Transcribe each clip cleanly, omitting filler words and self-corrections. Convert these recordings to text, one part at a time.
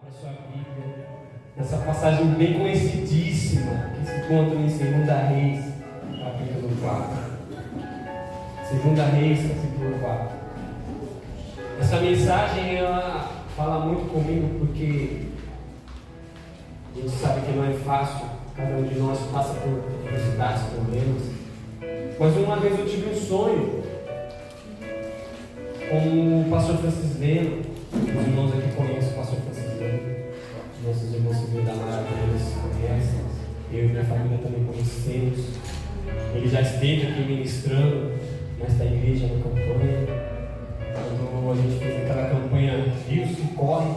para a sua Bíblia, nessa passagem bem conhecidíssima que se encontra em 2 Reis, capítulo 4. 2 Reis, capítulo 4. Essa mensagem ela fala muito comigo porque a gente sabe que não é fácil, cada um de nós passa por dificuldades, problemas. Mas uma vez eu tive um sonho com o pastor Francis Leno. Os irmãos aqui conhecem o pastor Francis Leno. Nossos irmãos civis da Maravilha conhecem. Eu e minha família também conhecemos. Ele já esteve aqui ministrando nesta igreja na campanha. Quando a gente fez aquela campanha Rios que Corre,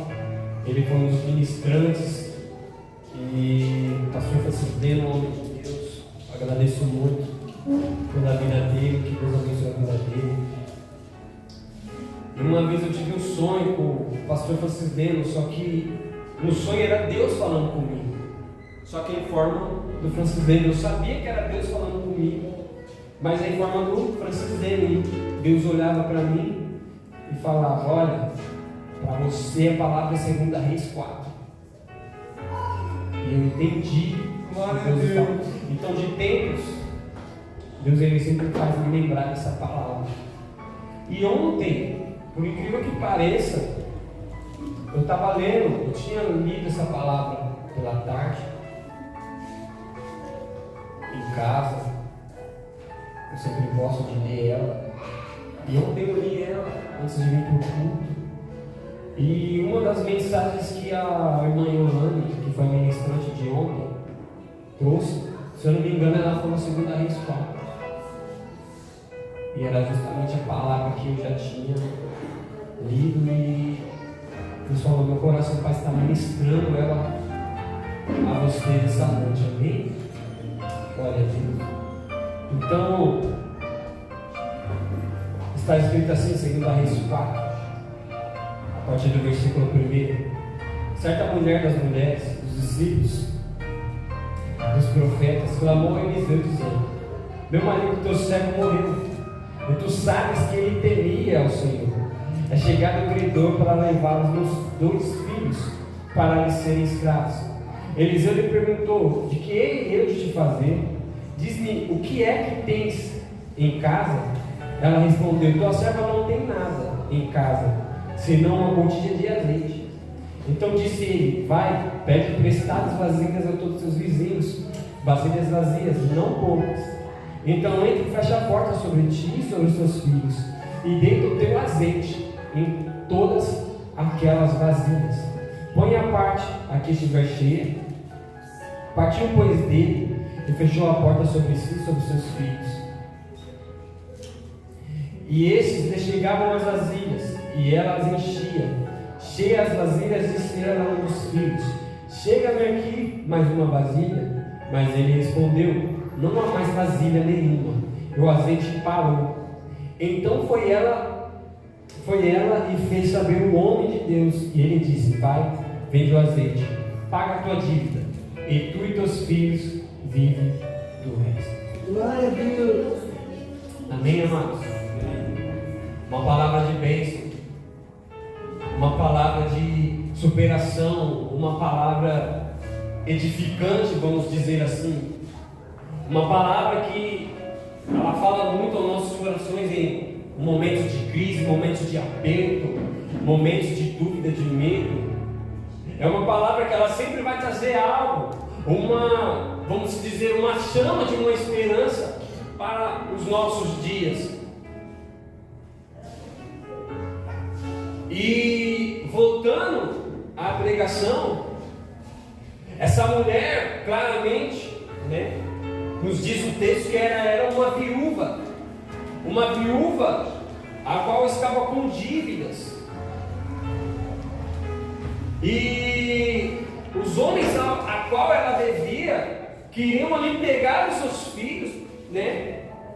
ele foi um dos ministrantes. E o pastor Francis Leno, homem de Deus, agradeço muito pela vida dele, que Deus abençoe a vida dele. E uma vez eu tive um sonho com o pastor Francis Leno, só que no sonho era Deus falando comigo. Só que em forma do Francis Leno, eu sabia que era Deus falando comigo, mas em forma do Francis Leno. Deus olhava para mim e falava: olha, para você a palavra é 2 Reis 4. E eu entendi. Glória a Deus. Então, de tempos, Deus ele sempre faz me lembrar dessa palavra. E ontem, por incrível que pareça, eu estava lendo, eu tinha lido essa palavra pela tarde, em casa. Eu sempre gosto de ler ela. E ontem eu li ela antes de vir para o culto. E uma das mensagens que a irmã Yolane, que foi ministrante de ontem, trouxe, se eu não me engano, ela falou 2 Reis 4. E era justamente a palavra que eu já tinha lido e Deus falou: meu coração para estar ministrando ela a vocês essa noite, amém? Glória a Deus. Então, está escrito assim, 2 Reis 4, a partir do versículo 1. Certa mulher das mulheres, dos discípulos, dos profetas, clamou a Eliseu dizendo: meu marido, teu servo, morreu, e tu sabes que ele temia ao Senhor. É chegado o credor para levar os meus 2 filhos para lhes serem escravos. Eliseu lhe perguntou: de que hei eu de te fazer? Diz-me, o que é que tens em casa? Ela respondeu: tua serva não tem nada em casa, senão uma botija de azeite. Então disse ele: vai, pede emprestadas vasilhas a todos os seus vizinhos, vasilhas vazias, não poucas. Então entra e fecha a porta sobre ti e sobre os teus filhos, e deita o teu azeite em todas aquelas vasilhas. Põe a parte a que estiver cheia. Partiu, pois, dele e fechou a porta sobre si e sobre seus filhos. E esses lhe chegavam as vasilhas, e ela as enchia. Cheia as vasilhas, disse ela a um dos filhos: chega-me aqui mais uma vasilha. Mas ele respondeu: não há mais vasilha nenhuma, e o azeite parou. Então foi ela e fez saber o homem de Deus, e ele disse: vai, vende o azeite, paga a tua dívida, e tu e teus filhos vivem do resto. Glória a Deus. Amém, amados? Uma palavra de bênção, uma palavra de superação, uma palavra edificante, vamos dizer assim. Uma palavra que ela fala muito aos nossos corações em momentos de crise, momentos de aperto, momentos de dúvida, de medo. É uma palavra que ela sempre vai trazer algo, vamos dizer, uma chama de uma esperança para os nossos dias. E voltando à pregação, essa mulher claramente, nos diz o texto que era uma viúva a qual estava com dívidas, e os homens a qual ela devia queriam ali pegar os seus filhos,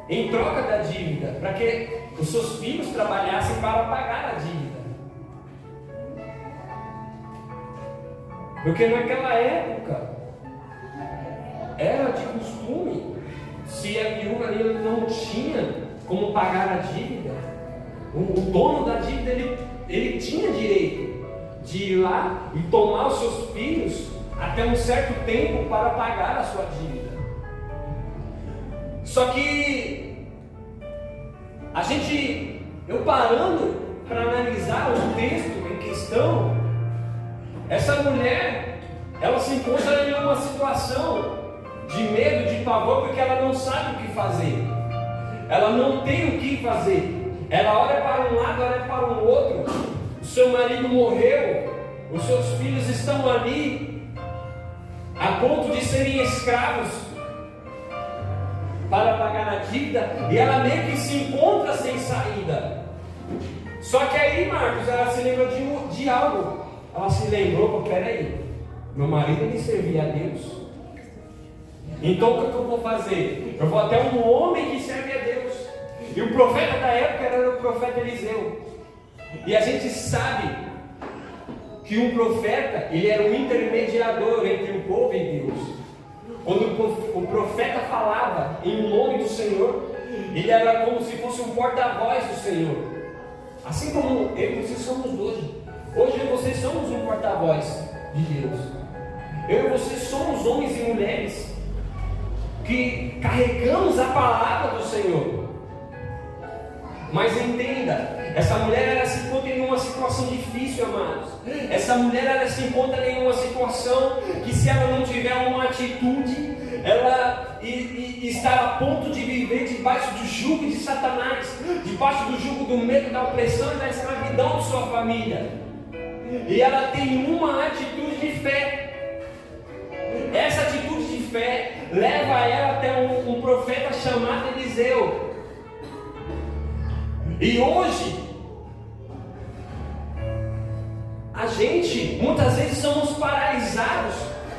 em troca da dívida, para que os seus filhos trabalhassem para pagar a dívida. Porque naquela época era de costume, se a viúva ali não tinha como pagar a dívida, o dono da dívida ele tinha direito de ir lá e tomar os seus filhos até um certo tempo para pagar a sua dívida. Só que eu parando para analisar o texto em questão, essa mulher, ela se encontra em uma situação de medo, de pavor, porque ela não sabe o que fazer. Ela não tem o que fazer. Ela olha para um lado, olha para o outro. O seu marido morreu, os seus filhos estão ali, a ponto de serem escravos para pagar a dívida, e ela meio que se encontra sem saída. Só que aí, Marcos, ela se lembrou de algo. Ela se lembrou, peraí, meu marido me servia a Deus. Então o que eu vou fazer? Eu vou até um homem que serve a Deus. E o profeta da época era o profeta Eliseu. E a gente sabe que um profeta, ele era um intermediador entre o povo e Deus. Quando o profeta falava em nome do Senhor, ele era como se fosse um porta-voz do Senhor. Assim como eu e vocês somos hoje. Hoje eu e vocês somos um porta-voz de Deus. Eu e vocês somos homens e mulheres que carregamos a palavra do Senhor. Mas entenda, essa mulher ela se encontra em uma situação difícil, amados. Essa mulher ela se encontra em uma situação que, se ela não tiver uma atitude, ela está a ponto de viver debaixo do jugo de Satanás, debaixo do jugo do medo, da opressão e da escravidão de sua família. E ela tem uma atitude de fé. Essa atitude de fé leva ela até um profeta chamado Eliseu. E hoje, a gente muitas vezes somos paralisados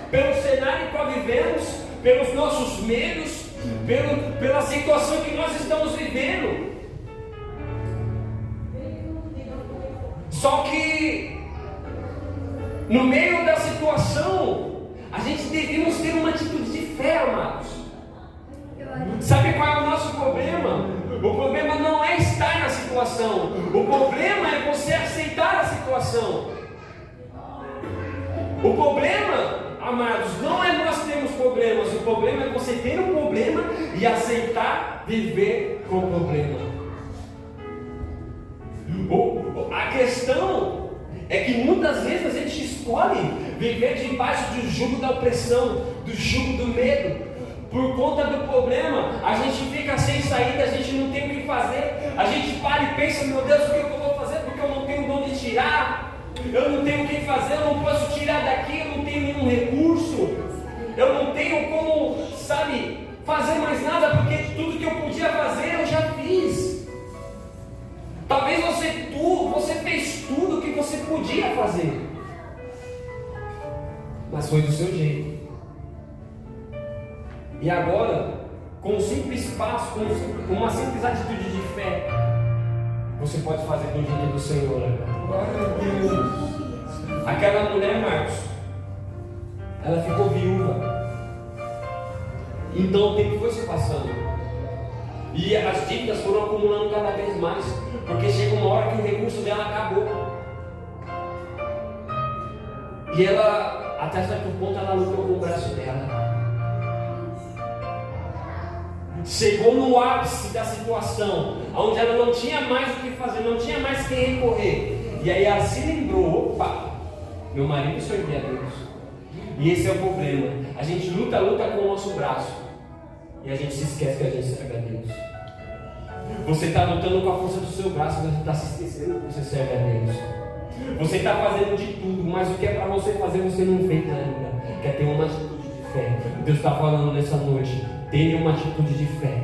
pelo cenário que nós vivemos, pelos nossos medos, pela situação que nós estamos vivendo. Só que no meio da situação, a gente deveríamos ter uma atitude de fé, amados. Sabe qual é o nosso problema? O problema não é estar na situação. O problema é você aceitar a situação. O problema, amados, não é nós termos problemas. O problema é você ter um problema e aceitar viver com o problema. A questão é que muitas vezes a gente escolhe viver debaixo do jugo da opressão, do jugo do medo. Por conta do problema, a gente fica sem saída, a gente não tem o que fazer. A gente para e pensa, meu Deus, o que eu vou fazer? Porque eu não tenho de onde tirar. Eu não tenho o que fazer, eu não posso tirar daqui, eu não tenho nenhum recurso. Eu não tenho como, fazer mais nada, porque tudo que eu podia fazer, eu já fiz. Talvez você fez tudo o que você podia fazer, mas foi do seu jeito. E agora, com um simples passo, com uma simples atitude de fé, você pode fazer do jeito do Senhor. Glória a Deus. Aquela mulher, Marcos, ela ficou viúva. Então o tempo foi se passando. E as dívidas foram acumulando cada vez mais. Porque chega uma hora que o recurso dela acabou. E ela, até certo ponto, ela lutou com o braço dela. Chegou no ápice da situação, onde ela não tinha mais o que fazer, não tinha mais quem recorrer. E aí ela se lembrou: opa, meu marido servia a Deus. E esse é o problema. A gente luta com o nosso braço, e a gente se esquece que a gente serve a Deus. Você está lutando com a força do seu braço, mas está se esquecendo que você serve a Deus. Você está fazendo de tudo, mas o que é para você fazer você não fez ainda. Quer ter uma atitude de fé. Deus está falando nessa noite: tenha uma atitude de fé.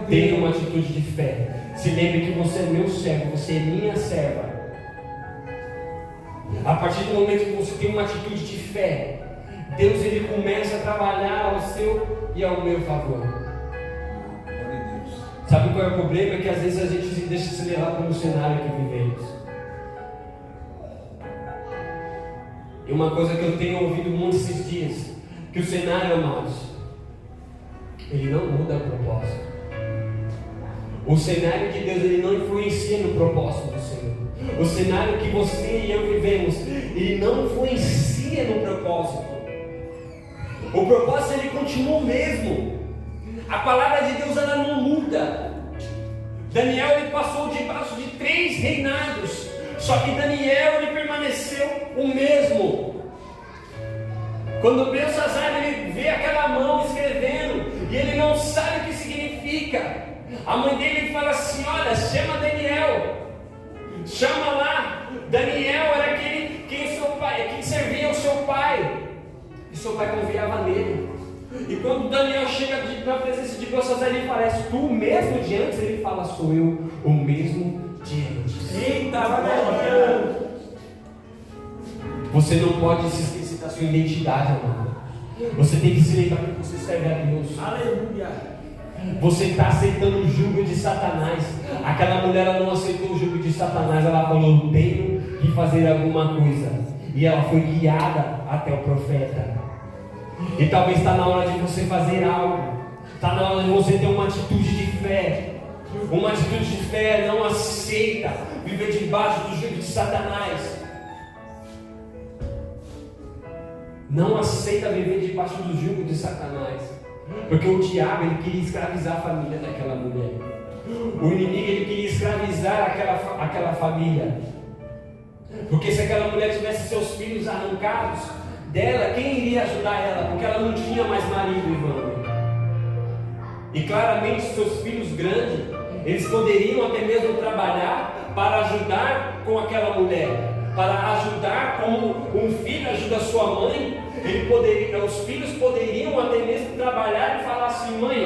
Tenha uma atitude de fé. Se lembre que você é meu servo, você é minha serva. A partir do momento que você tem uma atitude de fé, Deus ele começa a trabalhar ao seu e ao meu favor. Sabe qual é o problema? É que às vezes a gente se deixa se levar pelo cenário que vivemos. E uma coisa que eu tenho ouvido muito esses dias, que o cenário, amados, ele não muda a propósito. O cenário de Deus, ele não influencia no propósito do Senhor. O cenário que você e eu vivemos, ele não influencia no propósito. O propósito, ele continua o mesmo. A palavra de Deus, ela não muda. Daniel, ele passou debaixo de 3 reinados, só que Daniel, ele permaneceu o mesmo. Quando Belsazar, ele vê aquela mão escrevendo e ele não sabe o que significa, a mãe dele fala assim: olha, chama Daniel, chama lá. Daniel era aquele quem servia o seu pai, e seu pai confiava nele. E quando Daniel chega na presença de Belsazar, ele fala: és tu o mesmo de antes? Ele fala: sou eu o mesmo de antes. Eita, glória! Você não pode se esquecer da sua identidade, amado. Você tem que se lembrar que você serve a Deus. Aleluia! Você está aceitando o jugo de Satanás. Aquela mulher, ela não aceitou o jugo de Satanás. Ela falou: tenho que fazer alguma coisa. E ela foi guiada até o profeta. E talvez está na hora de você fazer algo. Está na hora de você ter uma atitude de fé. Uma atitude de fé não aceita viver debaixo do jugo de Satanás. Não aceita viver debaixo do jugo de Satanás. Porque o diabo, ele queria escravizar a família daquela mulher. O inimigo, ele queria escravizar aquela família. Porque se aquela mulher tivesse seus filhos arrancados dela, quem iria ajudar ela? Porque ela não tinha mais marido, Ivan. E claramente seus filhos grandes, eles poderiam até mesmo trabalhar para ajudar com aquela mulher, para ajudar como um filho ajuda a sua mãe. Os filhos poderiam até mesmo trabalhar e falar assim: mãe,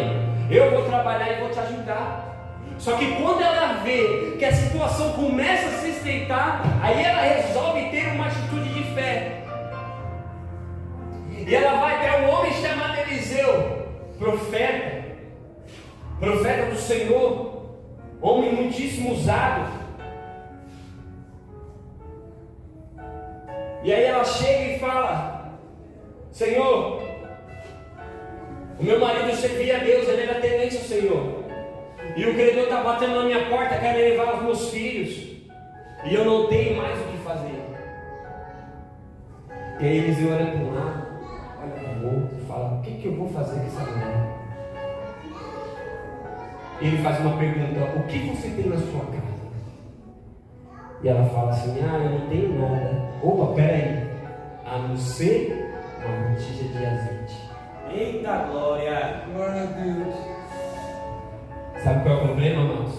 eu vou trabalhar e vou te ajudar. Só que quando ela vê que a situação começa a se estreitar, aí ela resolve ter uma atitude de fé. E ela vai até um homem chamado Eliseu, profeta do Senhor, homem muitíssimo usado. E aí ela chega e fala: Senhor, o meu marido servia a Deus, ele era temente ao Senhor, e o credor está batendo na minha porta, quer levar os meus filhos, e eu não tenho mais o que fazer. E aí Eliseu olha para um lado, olha para o outro, fala: o que eu vou fazer com essa mulher? E ele faz uma pergunta: o que você tem na sua casa? E ela fala assim: eu não tenho nada. Opa, peraí, a não ser uma botija de azeite. Eita, glória! Glória a Deus! Sabe qual é o problema, irmãos?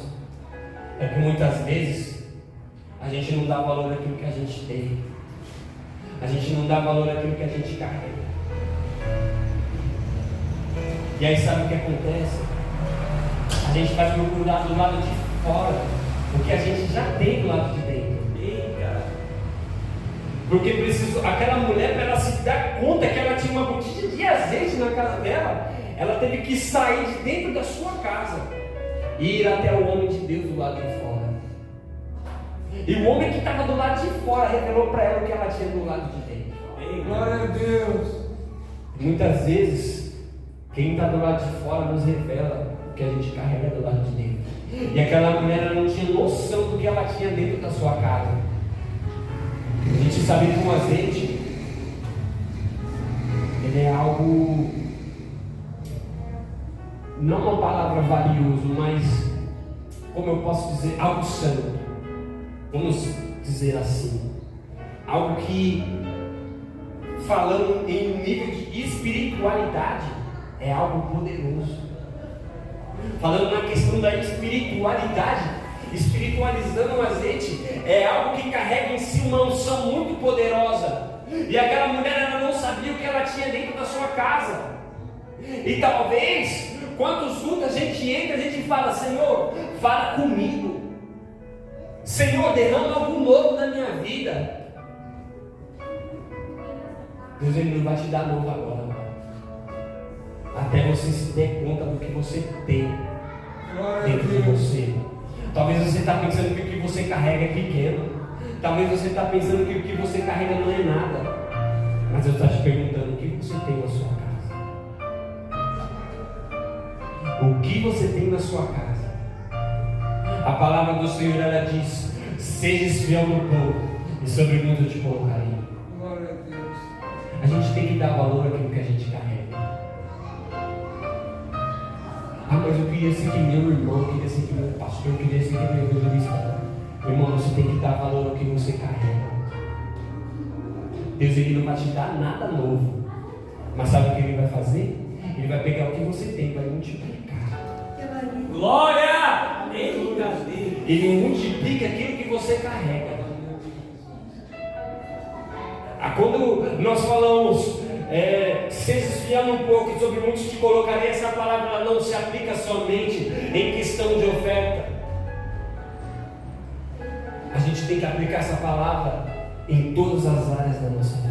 É que muitas vezes a gente não dá valor àquilo que a gente tem. A gente não dá valor àquilo que a gente carrega. E aí sabe o que acontece? A gente vai procurar do lado de fora o que a gente já tem do lado de dentro. Porque aquela mulher, para ela se dar conta que ela tinha uma botija de azeite na casa dela, ela teve que sair de dentro da sua casa e ir até o homem de Deus do lado de fora. E o homem que estava do lado de fora revelou para ela o que ela tinha do lado de dentro. Ei, glória a Deus! Muitas vezes, quem está do lado de fora nos revela o que a gente carrega do lado de dentro. E aquela mulher, ela não tinha noção do que ela tinha dentro da sua casa. A gente sabe que o azeite, ele é algo, não uma palavra valioso, mas, como eu posso dizer, algo santo. Vamos dizer assim. Algo que, falando em nível de espiritualidade, é algo poderoso. Falando na questão da espiritualidade, espiritualizando o azeite, é algo que carrega em si uma unção muito poderosa. E aquela mulher, ela não sabia o que ela tinha dentro da sua casa. E talvez, quando juntos a gente entra, a gente fala: Senhor, fala comigo. Senhor, derrama algo novo na minha vida. Deus, Ele não vai te dar novo agora, até você se der conta do que você tem dentro de você. Talvez você está pensando que o que você carrega é pequeno. Talvez você está pensando que o que você carrega não é nada. Mas eu estou te perguntando: o que você tem na sua casa? O que você tem na sua casa? A palavra do Senhor, ela diz: seja fiel no pouco, e sobre muito eu te colocarei. Glória a Deus. A gente tem que dar valor àquilo que a gente carrega. Ah, mas eu queria ser que meu irmão, eu queria ser que meu pastor, eu queria ser que meu evangelista. Meu irmão, você tem que dar valor ao que você carrega. Deus, Ele não vai te dar nada novo, mas sabe o que Ele vai fazer? Ele vai pegar o que você tem e vai multiplicar. Glória! Ele multiplica aquilo que você carrega. Quando nós falamos seja fiel um pouco e sobre muitos te colocarei, essa palavra ela não se aplica somente em questão de oferta. A gente tem que aplicar essa palavra em todas as áreas da nossa vida.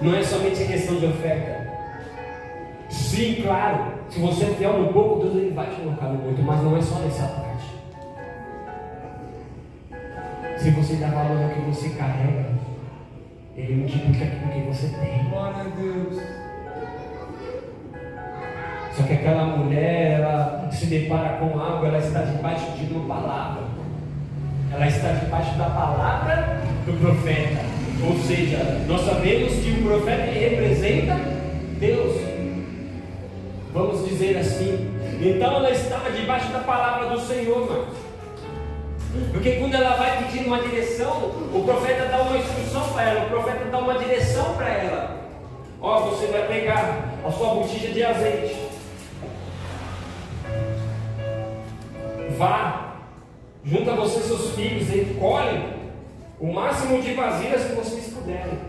Não é somente em questão de oferta. Sim, claro, se você é fiel no pouco, Deus Ele vai te colocar no muito, mas não é só nessa parte. Se você dá valor ao que você carrega, Ele multiplica aquilo que você tem. Glória a Deus. Só que aquela mulher, ela se depara com algo, ela está debaixo de uma palavra. Ela está debaixo da palavra do profeta. Ou seja, nós sabemos que o profeta ele representa Deus. Vamos dizer assim. Então ela estava debaixo da palavra do Senhor, mano. Porque quando ela vai pedir uma direção, o profeta dá uma instrução para ela, o profeta dá uma direção para ela. Ó, você vai pegar a sua botija de azeite. Vá, junta você e seus filhos e colhe o máximo de vasilhas que vocês puderem.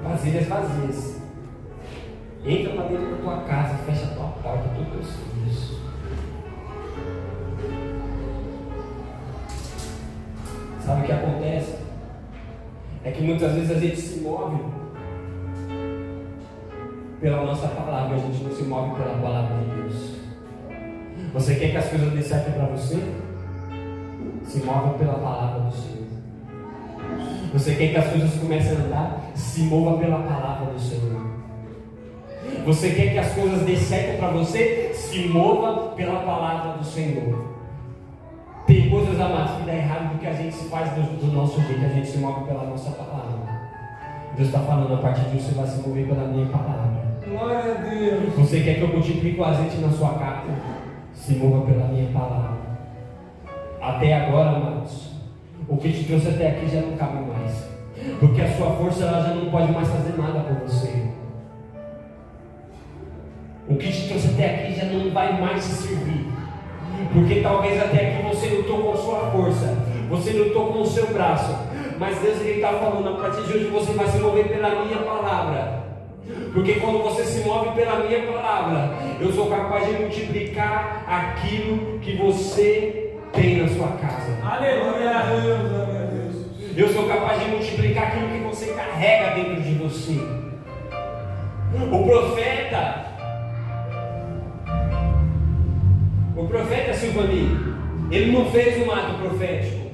Vasilhas vazias. Entra para dentro da tua casa, fecha a tua porta, todos os teus filhos. Sabe o que acontece? É que muitas vezes a gente se move pela nossa palavra, a gente não se move pela palavra de Deus. Você quer que as coisas dêem certo para você? Se mova pela palavra do Senhor. Você quer que as coisas comecem a andar? Se mova pela palavra do Senhor. Você quer que as coisas dêem certo para você? Se mova pela palavra do Senhor. Tem coisas, amados, que dá errado porque a gente se faz do nosso jeito, a gente se move pela nossa palavra. Deus está falando, a partir disso você vai se mover pela minha palavra. Glória a Deus. Você quer que eu multiplique o azeite na sua casa? Se mova pela minha palavra. Até agora, amados, o que te trouxe até aqui já não cabe mais. Porque a sua força ela já não pode mais fazer nada por você. O que te trouxe até aqui já não vai mais te servir. Porque talvez até aqui você lutou com a sua força, você lutou com o seu braço, mas Deus está falando, a partir de hoje você vai se mover pela minha palavra. Porque quando você se move pela minha palavra, eu sou capaz de multiplicar aquilo que você tem na sua casa. Aleluia, aleluia, Deus. Eu sou capaz de multiplicar aquilo que você carrega dentro de você. O profeta Silvani, ele não fez um ato profético.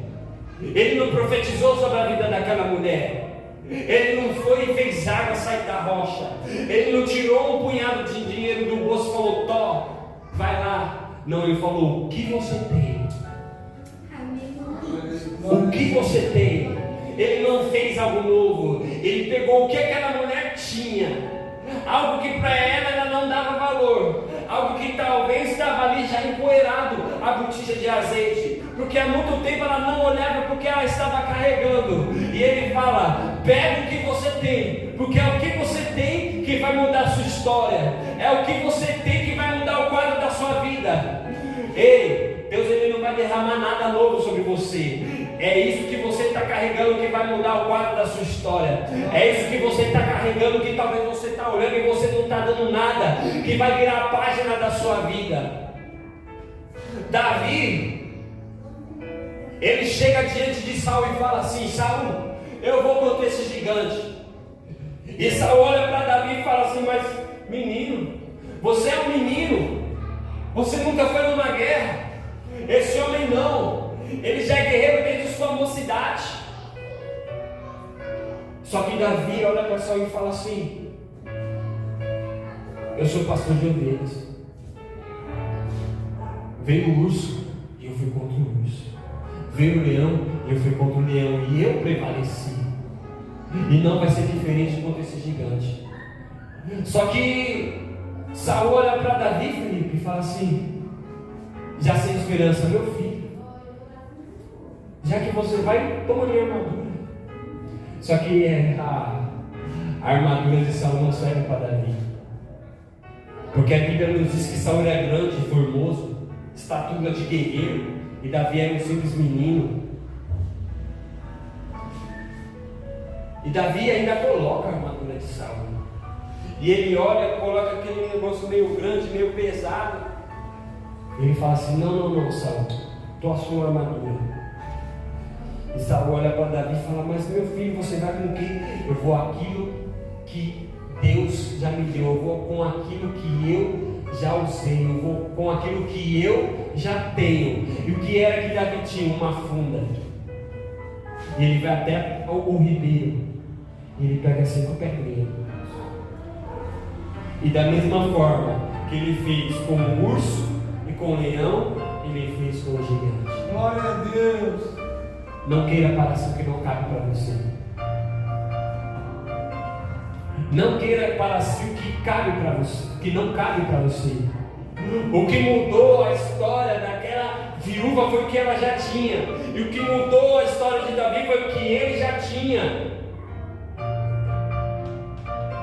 Ele não profetizou sobre a vida daquela mulher. Ele não foi e fez água sair da rocha. Ele não tirou um punhado de dinheiro do bolso e falou, Tó, vai lá. Não, ele falou, o que você tem? O que você tem? Ele não fez algo novo. Ele pegou o que aquela mulher tinha. Algo que para ela não dava valor. Algo que talvez estava ali já empoeirado, a botija de azeite. Porque há muito tempo ela não olhava porque ela estava carregando. E ele fala, pega o que você tem. Porque é o que você tem que vai mudar a sua história. É o que você tem que vai mudar o quadro da sua vida. Ei, Deus ele não vai derramar nada novo sobre você. É isso que você está carregando que vai mudar o quadro da sua história. É isso que você está carregando que talvez você está olhando e você não está dando nada, que vai virar a página da sua vida. Davi, ele chega diante de Saul e fala assim, Saul, eu vou contra esse gigante. E Saul olha para Davi e fala assim, mas menino, você é um menino, você nunca foi numa guerra. Esse homem não. Ele já é guerreiro desde sua mocidade. Só que Davi olha para Saul e fala assim, eu sou pastor de ovelhas. Veio o urso, Veio o leão, eu fui contra o leão e eu prevaleci. E não vai ser diferente contra esse gigante. Só que Saul olha para Davi, Felipe, e fala assim, já sem esperança, meu filho, já que você vai, toma minha armadura. Só que a armadura de Saul não serve para Davi, porque a Bíblia nos diz que Saul era grande e formoso, estatura de guerreiro, e Davi era um simples menino. E Davi ainda coloca a armadura de Saul. E ele olha, coloca aquele negócio meio grande, meio pesado. Ele fala assim, não, Saul, tua sua armadura. E Saul olha para Davi e fala, mas meu filho, você vai com o quê? Eu vou aquilo que Deus já me deu, eu vou com aquilo que eu já usei, eu vou com aquilo que eu já tenho. E o que era que Davi tinha? Uma funda. E ele vai até o ribeiro. E ele pega 5 pedrinhas. E da mesma forma que ele fez com o urso e com o leão, ele fez com o gigante. Glória a Deus. Não queira para si o que não cabe para você. Não queira para si o que cabe para você, o que não cabe para você. O que mudou a história daquela viúva foi o que ela já tinha. E o que mudou a história de Davi foi o que ele já tinha.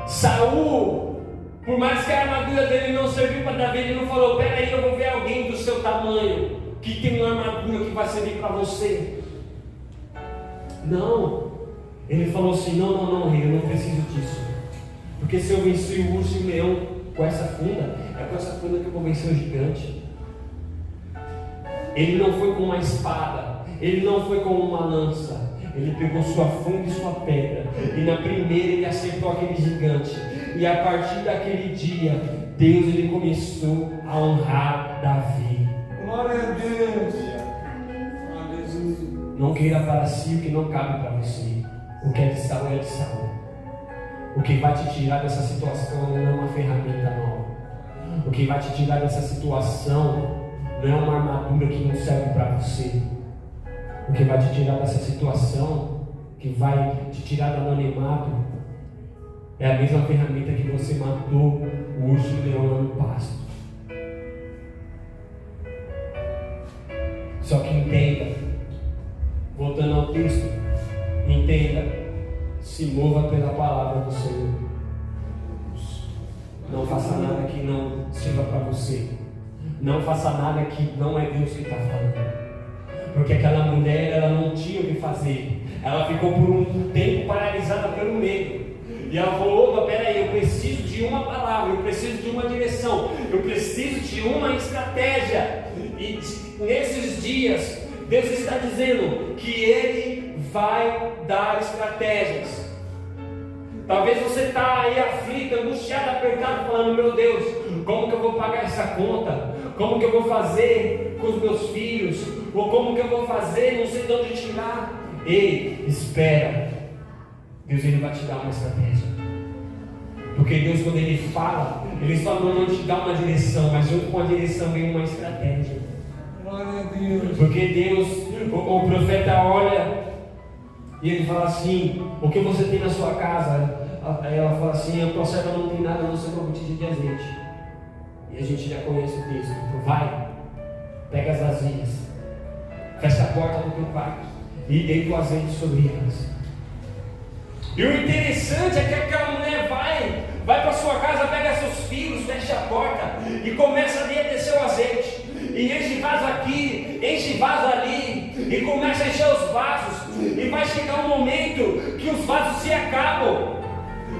Saul, por mais que a armadura dele não serviu para Davi, ele não falou, peraí, eu vou ver alguém do seu tamanho, que tem uma armadura que vai servir para você. Não, ele falou assim, não, rei, eu não preciso disso, porque se eu venci o urso e o leão com essa funda, é com essa funda que eu vou vencer o gigante. Ele não foi com uma espada, ele não foi com uma lança, ele pegou sua funda e sua pedra, e na primeira ele acertou aquele gigante, e a partir daquele dia, Deus ele começou a honrar Davi. Glória a Deus. Aleluia. Não queira para si o que não cabe para você. O que é de Saul é de Saul. O que vai te tirar dessa situação não é uma ferramenta nova. O que vai te tirar dessa situação não é uma armadura que não serve para você. O que vai te tirar dessa situação, que vai te tirar do anonimato, é a mesma ferramenta que você matou o urso e o leão lá no pasto. Só que entenda, voltando ao texto, entenda, se mova pela palavra do Senhor. Não faça nada que não sirva para você. Não faça nada que não é Deus que está falando. Porque aquela mulher, ela não tinha o que fazer. Ela ficou por um tempo paralisada pelo medo. E ela falou, opa, peraí, eu preciso de uma palavra, eu preciso de uma direção, eu preciso de uma estratégia. E nesses dias, Deus está dizendo que Ele vai dar estratégias. Talvez você está aí aflito, angustiado, apertado, falando, meu Deus, como que eu vou pagar essa conta? Como que eu vou fazer com os meus filhos? Ou como que eu vou fazer, não sei de onde tirar? Ei, espera. Deus ele vai te dar uma estratégia. Porque Deus, quando Ele fala, Ele só não te dá uma direção, mas junto com a direção vem uma estratégia. Glória a Deus. Porque Deus, o profeta olha e ele fala assim, o que você tem na sua casa? Aí ela fala assim, a tua serva não tem nada a não ser uma botija de azeite. E a gente já conhece o texto. Vai, pega as vasilhas, fecha a porta do teu quarto e deita o azeite sobre elas. E o interessante é que aquela mulher vai para sua casa, pega seus filhos, fecha a porta e começa a descer o azeite. E enche vaso aqui, enche vaso ali, e começa a encher os vasos. E vai chegar um momento que os vasos se acabam.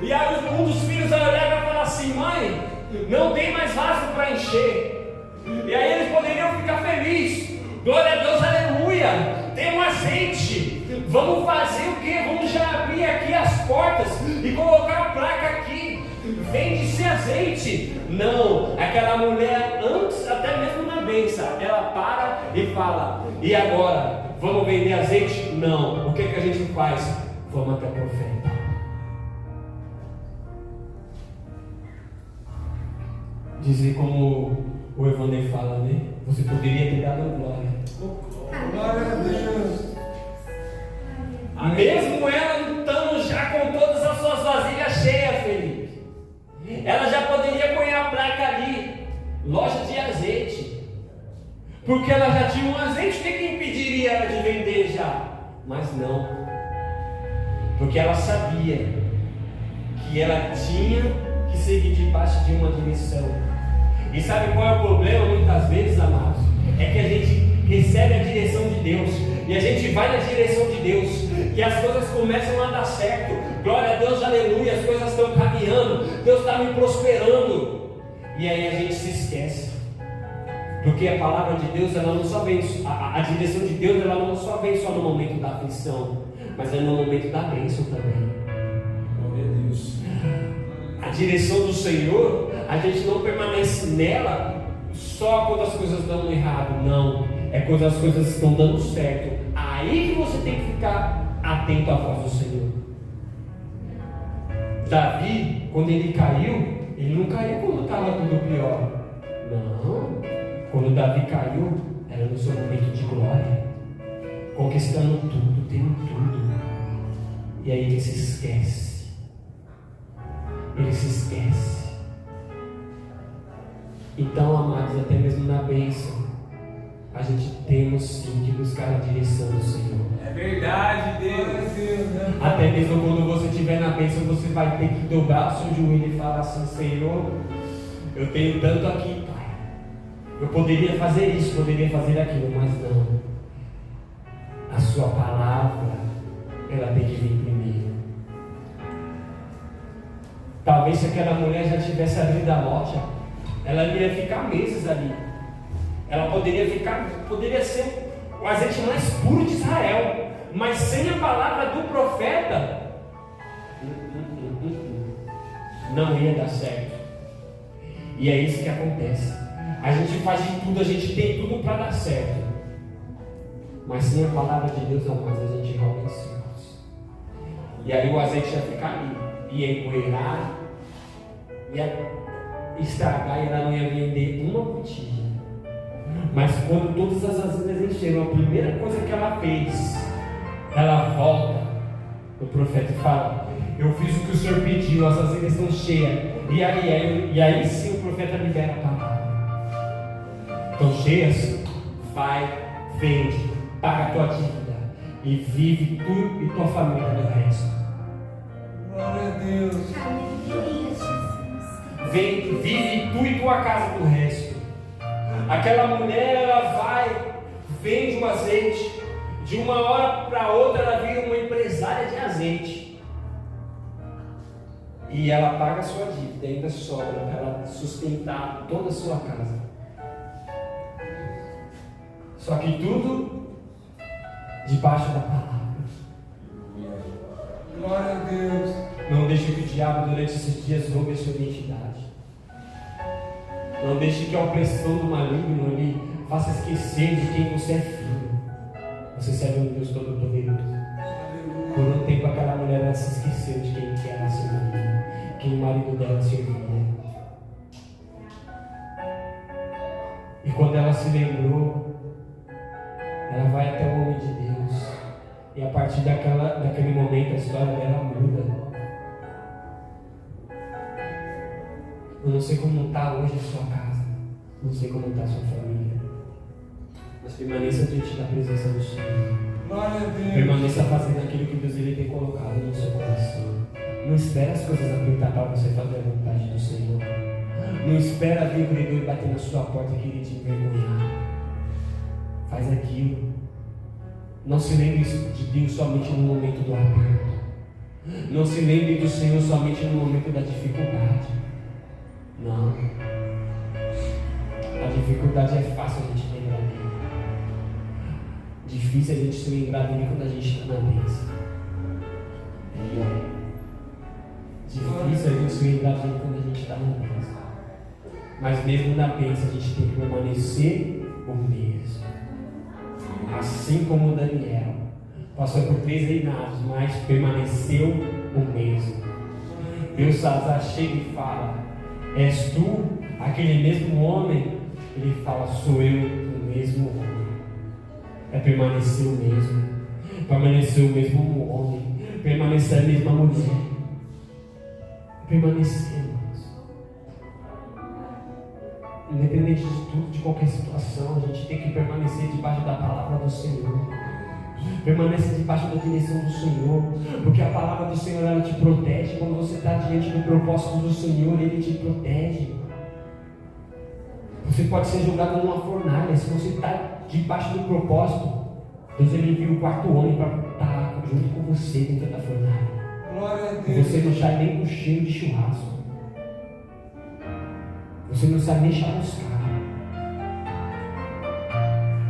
E aí um dos filhos vai olhar e vai falar assim, mãe, não tem mais vaso para encher. E aí eles poderiam ficar felizes. Glória a Deus, aleluia. Tem um azeite. Vamos fazer o quê? Vamos já abrir aqui as portas e colocar a placa aqui. Vende-se azeite. Não, aquela mulher, antes até mesmo na bênção, ela para e fala, e agora? Vamos vender azeite? Não. O que a gente faz? Vamos até o profeta. Dizer como o Evander fala, né? Você poderia ter dado glória. Glória a Deus. Mesmo ela lutando já com todas as suas vasilhas cheias, Felipe, ela já poderia pôr a placa ali, loja de azeite, porque ela já tinha um azeite. O que impediria ela de vender já? Mas não, porque ela sabia que ela tinha que seguir debaixo de uma direção. E sabe qual é o problema muitas vezes, amados? É que a gente recebe a direção de Deus, e a gente vai na direção de Deus, e as coisas começam a dar certo. Glória a Deus, aleluia, as coisas estão caminhando, Deus está me prosperando, e aí a gente se esquece, porque a palavra de Deus, ela não só vem, a direção de Deus, ela não só vem só no momento da aflição, mas é no momento da bênção também. Glória a Deus. A direção do Senhor, a gente não permanece nela só quando as coisas dão errado, não. É quando as coisas estão dando certo. Aí que você tem que ficar atento à voz do Senhor. Davi, quando ele caiu, ele não caiu quando estava tudo pior. Não. Quando Davi caiu, era no seu momento de glória, conquistando tudo, tendo tudo. E aí ele se esquece. Ele se esquece. Então, amados, até mesmo na bênção, a gente temos sim que buscar a direção do Senhor. É verdade, Deus. Até mesmo quando você estiver na bênção, você vai ter que dobrar o seu joelho e falar assim: Senhor, eu tenho tanto aqui, Pai. Eu poderia fazer isso, poderia fazer aquilo, mas não. A sua palavra, ela tem que vir primeiro. Talvez se aquela mulher já tivesse abrido a loja, ela ia ficar meses ali. Ela poderia ser o azeite mais puro de Israel, mas sem a palavra do profeta, não ia dar certo. E é isso que acontece. A gente faz de tudo, a gente tem tudo para dar certo, mas sem a palavra de Deus, amados, a gente rouba em círculos. E aí o azeite ia ficar ali, ia empoeirar, ia estragar, e ela não ia vender uma botija. Mas quando todas as vasilhas encheram, a primeira coisa que ela fez, ela volta o profeta e fala: eu fiz o que o Senhor pediu, as vasilhas estão cheias. E aí sim o profeta libera a palavra. Estão cheias? Vai, vende, paga a tua dívida e vive tu e tua família do resto. Glória a Deus. Vem, vive tu e tua casa do resto. Aquela mulher, ela vai, vende o azeite. De uma hora para outra, ela vira uma empresária de azeite. E ela paga a sua dívida, ainda sobra para ela sustentar toda a sua casa. Só que tudo debaixo da palavra. Glória a Deus. Não deixe que o diabo durante esses dias roube a sua identidade. Não deixe que a opressão do maligno lhe faça esquecer de quem você é filho. Você serve um Deus Todo-Poderoso. Por um tempo aquela mulher, ela se esqueceu de quem ela servia, quem o marido dela servia. E quando ela se lembrou, ela vai até o homem de Deus. E a partir daquele momento a história dela muda. Eu não sei como está hoje a sua casa, não sei como está a sua família, mas permaneça diante da presença do Senhor. Glória a Deus. Permaneça fazendo aquilo que Deus ele tem colocado no seu coração. Não espere as coisas apertar para você fazer a vontade do Senhor. Não espera vir o corredor e bater na sua porta e querer te envergonhar. Faz aquilo. Não se lembre de Deus somente no momento do aperto. Não se lembre do Senhor somente no momento da dificuldade. Não. A dificuldade é fácil a gente lembrar dele. Difícil a gente se lembrar dele quando a gente está na bênção. Difícil a gente se lembrar dele quando a gente está na bênção. Mas mesmo na bênção a gente tem que permanecer o mesmo. Assim como Daniel passou por 3 reinados, mas permaneceu o mesmo. Belsazar chega e fala: és tu aquele mesmo homem? Ele fala: sou eu o mesmo homem. É permanecer o mesmo. permanecer o mesmo homem, permanecer a mesma mulher, permanecer, irmãos. Independente de tudo, de qualquer situação, a gente tem que permanecer debaixo da palavra do Senhor. Permaneça debaixo da direção do Senhor, porque a palavra do Senhor, ela te protege. Quando você está diante do propósito do Senhor, Ele te protege. Você pode ser jogado numa fornalha. Se você está debaixo do propósito, Deus, Ele envia o quarto homem para estar junto com você dentro da fornalha. Glória a E Deus. você não sai nem com cheiro de churrasco. Você não sai nem chamuscar.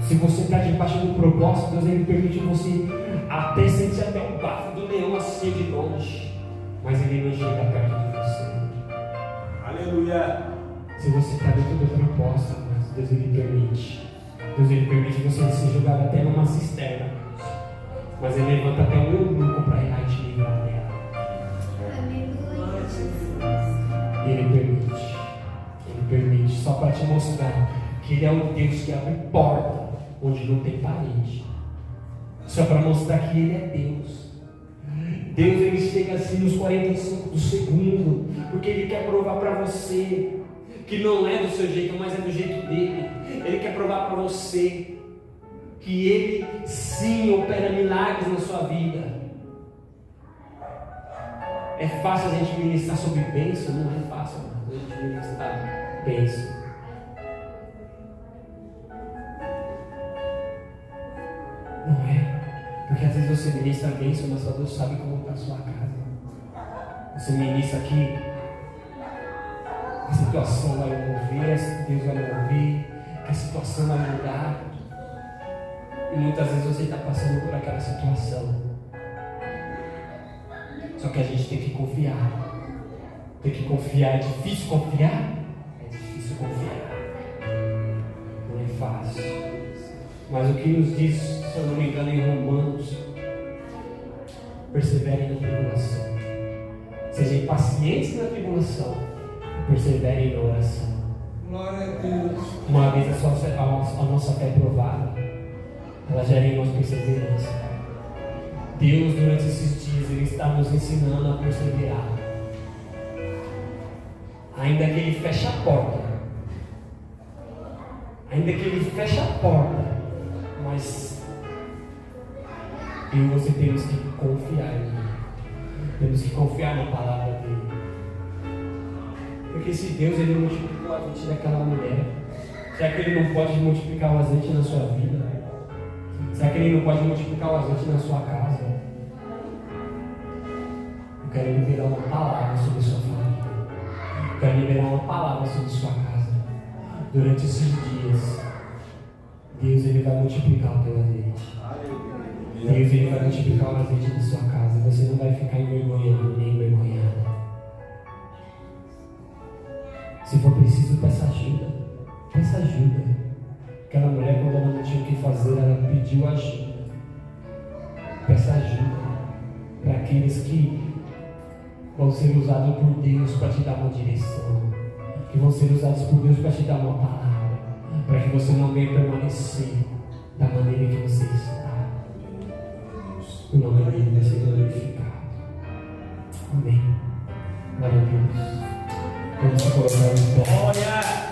Se você está debaixo do propósito, Deus, Ele permite você até sentir até o bafo do leão assim de longe, mas Ele não chega perto de você. Aleluia. Se você está dentro do propósito, Deus, Ele permite. Deus, Ele permite você ser jogado até numa cisterna, mas Ele levanta até um eunuco para ir lá e te livrar dela. Ele permite, só para te mostrar que Ele é o Deus que abre porta onde não tem parede, só para mostrar que Ele é Deus. Deus, Ele chega assim nos 45 do segundo, porque Ele quer provar para você que não é do seu jeito, mas é do jeito dele. Ele quer provar para você que Ele sim opera milagres na sua vida. É fácil a gente ministrar sobre bênção? Não é fácil, a gente ministrar bênção. Não é, porque às vezes você ministra bênção, mas só Deus sabe como está a sua casa. Você ministra aqui, a situação vai mover, Deus vai mover, que a situação vai mudar. E muitas vezes você está passando por aquela situação. Só que a gente tem que confiar. Tem que confiar. É difícil confiar? É difícil confiar. Não é fácil. Mas o que nos diz, se eu não me engano, em Romanos, perseverem na tribulação. Sejam pacientes na tribulação e perseverem na oração. Glória a Deus. Uma vez a nossa fé provada, ela gera em nós perseverança. Deus, durante esses dias, Ele está nos ensinando a perseverar. Ainda que Ele feche a porta, mas eu e você temos que confiar em Ele. Temos que confiar na palavra dEle. Porque se Deus, Ele multiplicou o azeite daquela mulher, será que Ele não pode multiplicar o azeite na sua vida? Será que Ele não pode multiplicar o azeite na sua casa? Eu quero liberar uma palavra sobre a sua família. Eu quero liberar uma palavra sobre a sua casa. Durante esses dias, Deus, Ele vai multiplicar o teu azeite. Deus, Ele vai multiplicar o azeite da sua casa. Você não vai ficar envergonhado nem envergonhada. Se for preciso, peça ajuda. Peça ajuda. Aquela mulher, quando ela não tinha o que fazer, ela pediu ajuda. Peça ajuda para aqueles que vão ser usados por Deus para te dar uma direção, que vão ser usados por Deus para te dar uma palavra, para que você não venha permanecer da maneira que você está. O nome dele vai ser glorificado. Amém. Glória a Deus. Vamos colocar em pé.